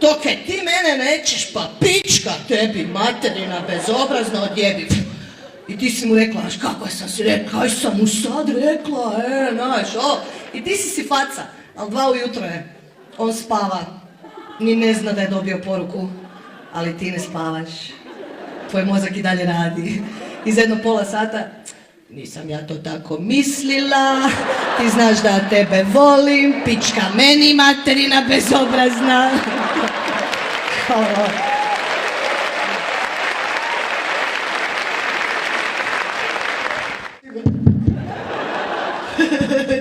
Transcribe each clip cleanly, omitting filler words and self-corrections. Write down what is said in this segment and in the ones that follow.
Dok je ti mene nećeš, pa pička tebi, materina, bezobrazna odjebi. I ti si mu rekla, znaš kako sam si rekla, kaj sam mu sad rekla, znaš, I ti si faca, ali 2 ujutro je, on spava, ni ne zna da je dobio poruku, ali ti ne spavaš, tvoj mozak i dalje radi. I za jedno pola sata, nisam ja to tako mislila, ti znaš da tebe volim, pička meni, materina, bezobrazna.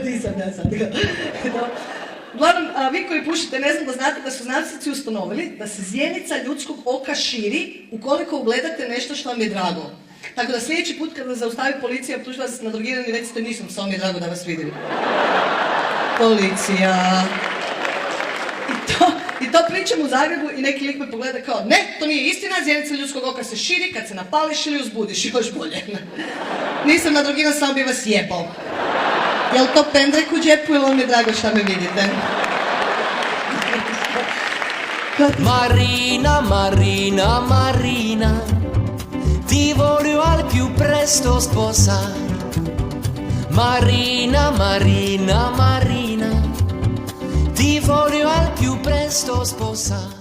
Nisam ja sad. Uglavnom, vi koji pušite, ne znam da znate da su znanstvenici ustanovili da se zjenica ljudskog oka širi ukoliko ugledate nešto što vam je drago. Tako da sljedeći put kada zaustavi policija, optuži vas na drogirani, recite nisam, samo mi je drago da vas vidim. Policija. I to pričam u Zagrebu i neki lik me pogleda kao, ne, to nije istina, zjenica ljudskog oka se širi kad se napališ ili uzbudiš, još bolje. Nisam nadrogiran, samo bi vas jebao. Jel to pendrek u džepu ili vam je drago šta me vidite? Marina, Marina, Marina, ti voglio al più presto sposare. Marina, Marina, Marina, ti voglio al più presto sposare.